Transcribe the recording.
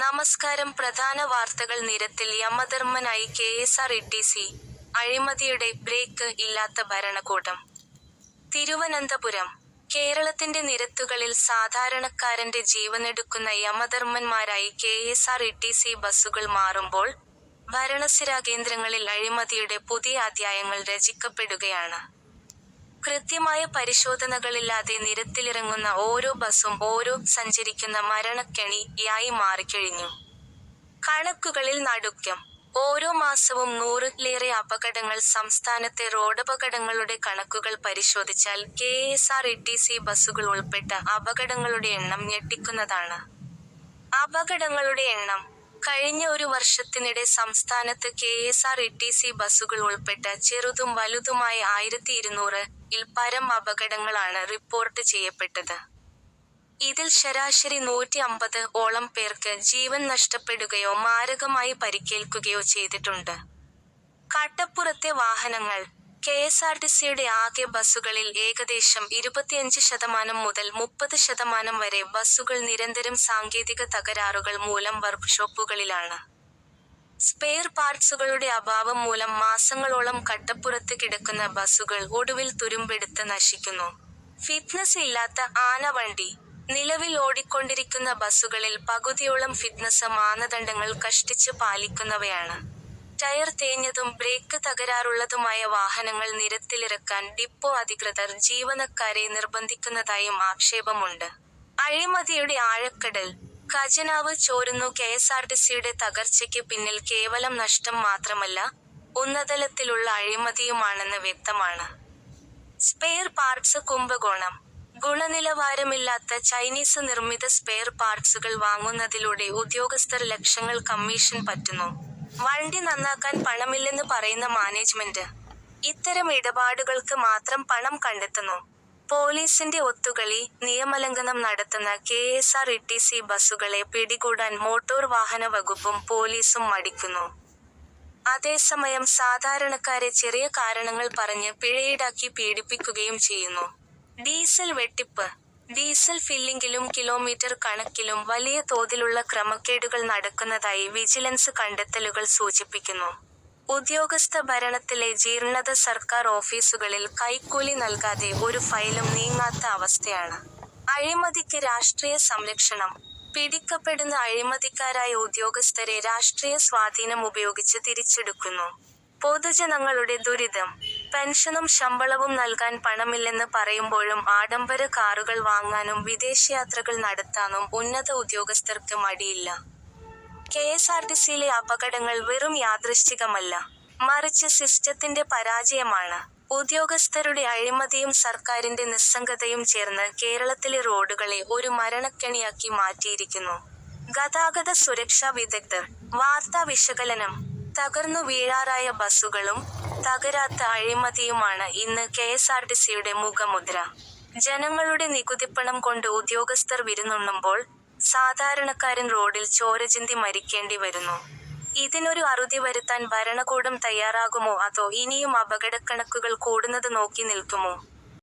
നമസ്കാരം. പ്രധാന വാർത്തകൾ. നിരത്തിൽ യമധർമ്മനായി കെ.എസ്.ആർ.ടി.സി. അഴിമതിയുടെ ബ്രേക്ക് ഇല്ലാത്ത ഭരണകൂടം. തിരുവനന്തപുരം. കേരളത്തിന്റെ നിരത്തുകളിൽ സാധാരണക്കാരന്റെ ജീവനെടുക്കുന്ന യമധർമ്മന്മാരായി കെ.എസ്.ആർ.ടി.സി. ബസ്സുകൾ മാറുമ്പോൾ, ഭരണസിരാകേന്ദ്രങ്ങളിൽ അഴിമതിയുടെ പുതിയ അധ്യായങ്ങൾ രചിക്കപ്പെടുകയാണ്. കൃത്യമായ പരിശോധനകളില്ലാതെ നിരത്തിലിറങ്ങുന്ന ഓരോ ബസ്സും ഓരോ സഞ്ചരിക്കുന്ന മരണക്കെണിയായി മാറിക്കഴിഞ്ഞു. കണക്കുകളിൽ നടുക്കം. ഓരോ മാസവും 100-ലേറെ അപകടങ്ങൾ. സംസ്ഥാനത്തെ റോഡപകടങ്ങളുടെ കണക്കുകൾ പരിശോധിച്ചാൽ കെ.എസ്.ആർ.ടി.സി. ബസ്സുകൾ ഉൾപ്പെട്ട അപകടങ്ങളുടെ എണ്ണം ഞെട്ടിക്കുന്നതാണ്. അപകടങ്ങളുടെ എണ്ണം. കഴിഞ്ഞ ഒരു വർഷത്തിനിടെ സംസ്ഥാനത്ത് കെ.എസ്.ആർ.ടി.സി. ബസ്സുകൾ ഉൾപ്പെട്ട ചെറുതും വലുതുമായ 1200-ൽ പരം അപകടങ്ങളാണ് റിപ്പോർട്ട് ചെയ്യപ്പെട്ടത്. ഇതിൽ ശരാശരി 150-ഓളം പേർക്ക് ജീവൻ നഷ്ടപ്പെടുകയോ മാരകമായി പരിക്കേൽക്കുകയോ ചെയ്തിട്ടുണ്ട്. കട്ടപ്പുറത്തെ വാഹനങ്ങൾ. കെ.എസ്.ആർ.ടി.സിയുടെ ആകെ ബസ്സുകളിൽ ഏകദേശം 25% മുതൽ 30% വരെ ബസ്സുകൾ നിരന്തരം സാങ്കേതിക തകരാറുകൾ മൂലം വർക്ക്ഷോപ്പുകളിലാണ്. സ്പെയർ പാർട്സുകളുടെ അഭാവം മൂലം മാസങ്ങളോളം കട്ടപ്പുറത്ത് കിടക്കുന്ന ബസ്സുകൾ ഒടുവിൽ തുരുമ്പെടുത്ത് നശിക്കുന്നു. ഫിറ്റ്നസ് ഇല്ലാത്ത ആനവണ്ടി. നിലവിൽ ഓടിക്കൊണ്ടിരിക്കുന്ന ബസ്സുകളിൽ പകുതിയോളം ഫിറ്റ്നസ് മാനദണ്ഡങ്ങൾ കഷ്ടിച്ച് പാലിക്കുന്നവയാണ്. ടയർ തേഞ്ഞതും ബ്രേക്ക് തകരാറുള്ളതുമായ വാഹനങ്ങൾ നിരത്തിലിറക്കാൻ ഡിപ്പോ അധികൃതർ ജീവനക്കാരെ നിർബന്ധിക്കുന്നതായും ആക്ഷേപമുണ്ട്. അഴിമതിയുടെ ആഴക്കടൽ. ഖജനാവ് ചോരുന്നു. കെ.എസ്.ആർ.ടി.സിയുടെ തകർച്ചയ്ക്ക് പിന്നിൽ കേവലം നഷ്ടം മാത്രമല്ല, ഉന്നതതലത്തിലുള്ള അഴിമതിയുമാണെന്ന് വ്യക്തമാണ്. സ്പെയർ പാർട്സ് കുംഭകോണം. ഗുണനിലവാരമില്ലാത്ത ചൈനീസ് നിർമ്മിത സ്പെയർ പാർട്സുകൾ വാങ്ങുന്നതിലൂടെ ഉദ്യോഗസ്ഥർ ലക്ഷങ്ങൾ കമ്മീഷൻ പറ്റുന്നു. വണ്ടി നന്നാക്കാൻ പണമില്ലെന്ന് പറയുന്ന മാനേജ്മെന്റ്, ഇത്തരം ഇടപാടുകൾക്ക് മാത്രം പണം കണ്ടെത്തുന്നു. പോലീസിന്റെ ഒത്തുകളി. നിയമലംഘനം നടത്തുന്ന കെ.എസ്.ആർ.ടി.സി. ബസ്സുകളെ പിടികൂടാൻ മോട്ടോർ വാഹന വകുപ്പും പോലീസും മടിക്കുന്നു. അതേസമയം സാധാരണക്കാരെ ചെറിയ കാരണങ്ങൾ പറഞ്ഞ് പിഴയീടാക്കി പീഡിപ്പിക്കുകയും ചെയ്യുന്നു. ഡീസൽ വെട്ടിപ്പ്. ഡീസൽ ഫില്ലിംഗിലും കിലോമീറ്റർ കണക്കിലും വലിയ തോതിലുള്ള ക്രമക്കേടുകൾ നടക്കുന്നതായി വിജിലൻസ് കണ്ടെത്തലുകൾ സൂചിപ്പിക്കുന്നു. ഉദ്യോഗസ്ഥ ഭരണത്തിലെ ജീർണത. സർക്കാർ ഓഫീസുകളിൽ കൈക്കൂലി നൽകാതെ ഒരു ഫയലും നീങ്ങാത്ത അവസ്ഥയാണ്. അഴിമതിക്ക് രാഷ്ട്രീയ സംരക്ഷണം. പിടിക്കപ്പെടുന്ന അഴിമതിക്കാരായ ഉദ്യോഗസ്ഥരെ രാഷ്ട്രീയ സ്വാധീനം ഉപയോഗിച്ച് തിരിച്ചെടുക്കുന്നു. പൊതുജനങ്ങളുടെ ദുരിതം. പെൻഷനും ശമ്പളവും നൽകാൻ പണമില്ലെന്ന് പറയുമ്പോഴും ആഡംബര കാറുകൾ വാങ്ങാനും വിദേശയാത്രകൾ നടത്താനും ഉന്നത ഉദ്യോഗസ്ഥർക്ക് മടിയില്ല. കെ.എസ്.ആർ.ടി.സിയിലെ അപകടങ്ങൾ വെറും യാദൃശ്ചികമല്ല, മറിച്ച് സിസ്റ്റത്തിന്റെ പരാജയമാണ്. ഉദ്യോഗസ്ഥരുടെ അഴിമതിയും സർക്കാരിന്റെ നിസ്സംഗതയും ചേർന്ന് കേരളത്തിലെ റോഡുകളെ ഒരു മരണക്കെണിയാക്കി മാറ്റിയിരിക്കുന്നു. ഗതാഗത സുരക്ഷാ വിദഗ്ധർ. വാർത്താ വിശകലനം. തകർന്നു വീഴാറായ ബസ്സുകളും തകരാത്ത അഴിമതിയുമാണ് ഇന്ന് കെ.എസ്.ആർ.ടി.സിയുടെ മുഖമുദ്ര. ജനങ്ങളുടെ നികുതിപ്പണം കൊണ്ട് ഉദ്യോഗസ്ഥർ വിരുന്നുണ്ണുമ്പോൾ, സാധാരണക്കാരൻ റോഡിൽ ചോരചിന്തി മരിക്കേണ്ടി വരുന്നു. ഇതിനൊരു അറുതി വരുത്താൻ ഭരണകൂടം തയ്യാറാകുമോ, അതോ ഇനിയും അപകടക്കണക്കുകൾ കൂടുന്നത് നോക്കി നിൽക്കുമോ?